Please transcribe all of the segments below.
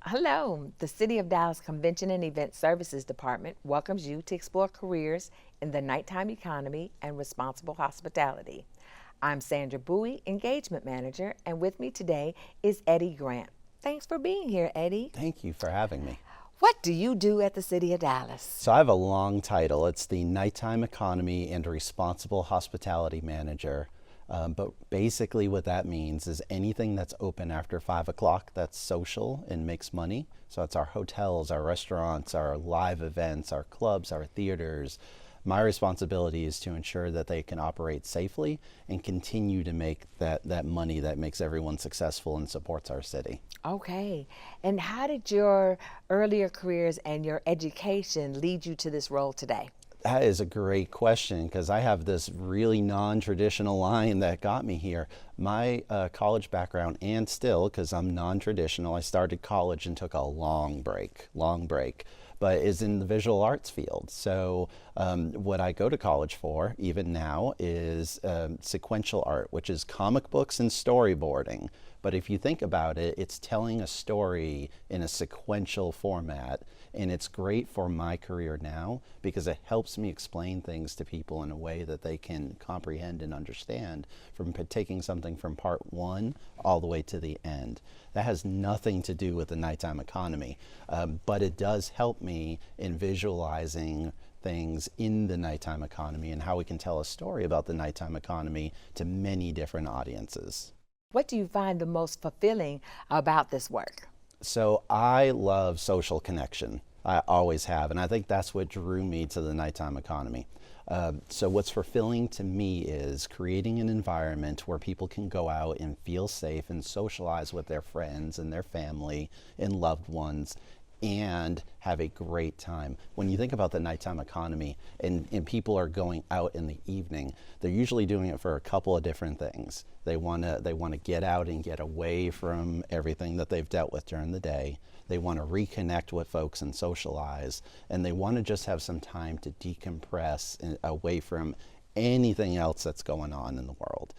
Hello, the City of Dallas Convention and Event Services Department welcomes you to explore careers in the nighttime economy and responsible hospitality. I'm Sandra Bowie, Engagement Manager, and with me today is Eddie Grant. Thanks for being here, Eddie. Thank you for having me. What do you do at the City of Dallas? So I have a long title. It's the Nighttime Economy and Responsible Hospitality Manager. But basically what that means is anything that's open after 5 o'clock that's social and makes money. So it's our hotels, our restaurants, our live events, our clubs, our theaters. My responsibility is to ensure that they can operate safely and continue to make that money that makes everyone successful and supports our city. Okay. And how did your earlier careers and your education lead you to this role today? That is a great question because I have this really non-traditional line that got me here. My college background, and still, because I'm non-traditional, I started college and took a long break, but is in the visual arts field. So what I go to college for, even now, is sequential art, which is comic books and storyboarding. But if you think about it, it's telling a story in a sequential format. And it's great for my career now because it helps me explain things to people in a way that they can comprehend and understand from taking something from part one all the way to the end. That has nothing to do with the nighttime economy, but it does help me in visualizing things in the nighttime economy and how we can tell a story about the nighttime economy to many different audiences. What do you find the most fulfilling about this work? So I love social connection. I always have, and I think that's what drew me to the nighttime economy. So what's fulfilling to me is creating an environment where people can go out and feel safe and socialize with their friends and their family and loved ones and have a great time. When you think about the nighttime economy and people are going out in the evening, they're usually doing it for a couple of different things. They want to get out and get away from everything that they've dealt with during the day. They want to reconnect with folks and socialize, and they want to just have some time to decompress away from anything else that's going on in the world.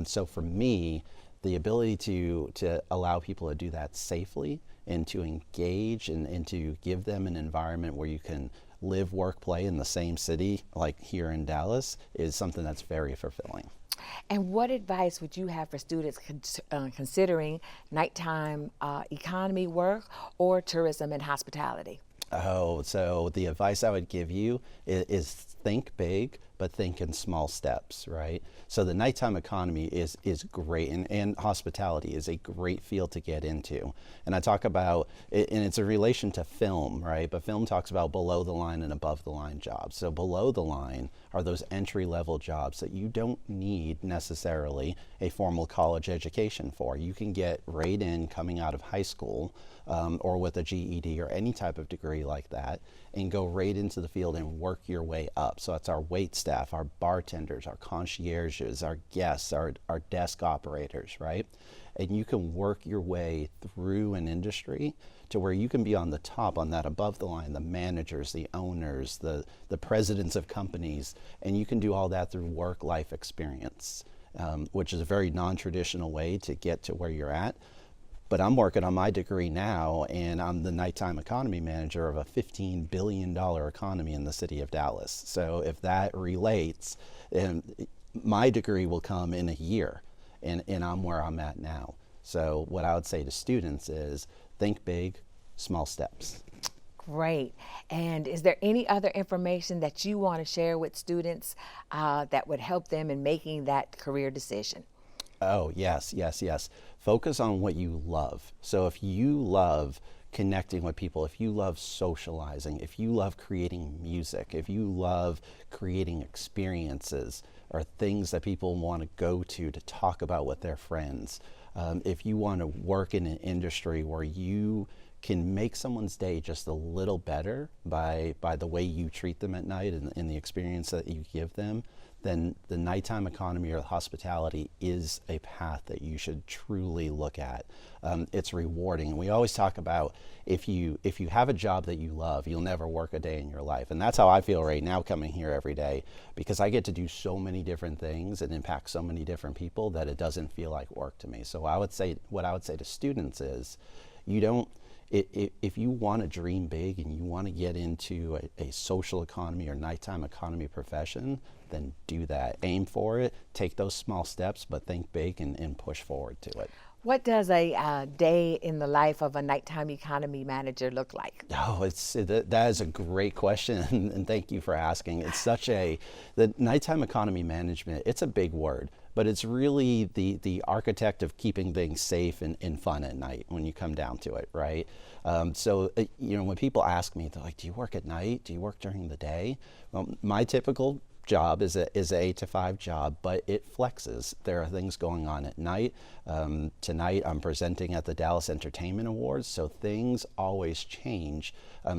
So for me, the ability to allow people to do that safely and to engage and to give them an environment where you can live, work, play in the same city like here in Dallas is something that's very fulfilling. And what advice would you have for students considering nighttime economy work or tourism and hospitality? Oh, so the advice I would give you is think big, but think in small steps, right? So the nighttime economy is great, and hospitality is a great field to get into. And I talk about, and it's a relation to film, right? But film talks about below the line and above the line jobs. So below the line are those entry level jobs that you don't need necessarily a formal college education for. You can get right in coming out of high school or with a GED or any type of degree like that and go right into the field and work your way up. So that's our wait staff, our bartenders, our concierges, our guests, our desk operators, right? And you can work your way through an industry to where you can be on the top, on that above the line, the managers, the owners, the presidents of companies, and you can do all that through work-life experience, which is a very non-traditional way to get to where you're at. But I'm working on my degree now, and I'm the nighttime economy manager of a $15 billion economy in the city of Dallas. So if that relates, my degree will come in a year, and I'm where I'm at now. So what I would say to students is think big, small steps. Great. And is there any other information that you want to share with students that would help them in making that career decision? Oh, yes. Focus on what you love. So if you love connecting with people, if you love socializing, if you love creating music, if you love creating experiences or things that people want to go to talk about with their friends, if you want to work in an industry where you can make someone's day just a little better by the way you treat them at night and the experience that you give them, then the nighttime economy or hospitality is a path that you should truly look at. It's rewarding. And we always talk about if you have a job that you love, you'll never work a day in your life. And that's how I feel right now coming here every day, because I get to do so many different things and impact so many different people that it doesn't feel like work to me. So what I would say to students is, you don't, If you want to dream big and you want to get into a social economy or nighttime economy profession, then do that. Aim for it, take those small steps, but think big and push forward to it. What does a day in the life of a nighttime economy manager look like? Oh, that is a great question, and thank you for asking. It's the nighttime economy management, it's a big word, but it's really the architect of keeping things safe and fun at night when you come down to it, right? When people ask me, they're like, do you work at night? Do you work during the day? Well, my typical job is a 8 to 5 job, but it flexes. There are things going on at night. Tonight I'm presenting at the Dallas Entertainment Awards, so things always change.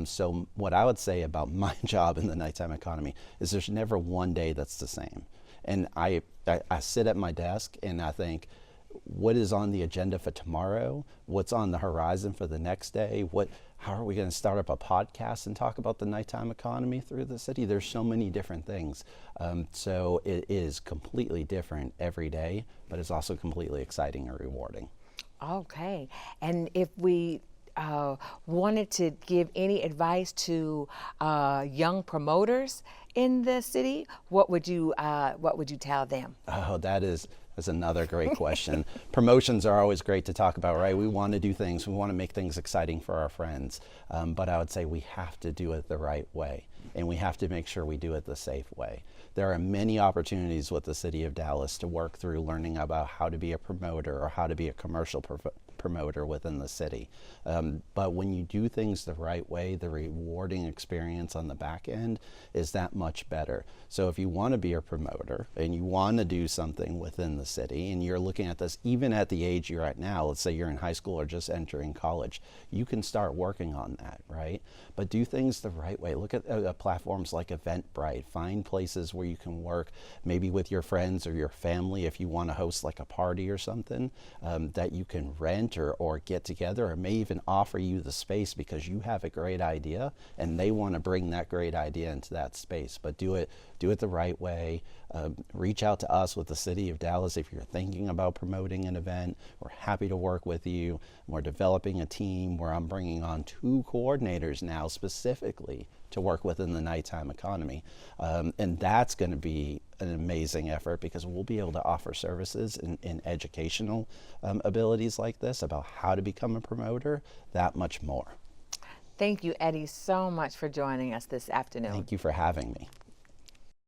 So what I would say about my job in the nighttime economy is there's never one day that's the same. And I sit at my desk and I think, what is on the agenda for tomorrow? What's on the horizon for the next day? How are we going to start up a podcast and talk about the nighttime economy through the city? There's so many different things. So it is completely different every day, but it's also completely exciting and rewarding. Okay. And if we wanted to give any advice to young promoters in the city, what would you tell them? Oh, that's another great question. Promotions are always great to talk about, right? We want to do things, we want to make things exciting for our friends, but I would say we have to do it the right way, and we have to make sure we do it the safe way. There are many opportunities with the City of Dallas to work through learning about how to be a promoter or how to be a commercial promoter within the city. But when you do things the right way, the rewarding experience on the back end is that much better. So if you want to be a promoter and you want to do something within the city and you're looking at this even at the age you're at now, let's say you're in high school or just entering college, you can start working on that, right? But do things the right way. Look at platforms like Eventbrite. Find places where you can work maybe with your friends or your family if you want to host like a party or something that you can rent or get together, or may even offer you the space because you have a great idea and they want to bring that great idea into that space. But do it the right way. Reach out to us with the City of Dallas if you're thinking about promoting an event. We're happy to work with you. We're developing a team where I'm bringing on 2 coordinators now specifically to work within the nighttime economy. And that's going to be an amazing effort because we'll be able to offer services in educational abilities like this about how to become a promoter that much more. Thank you, Eddie, so much for joining us this afternoon. Thank you for having me.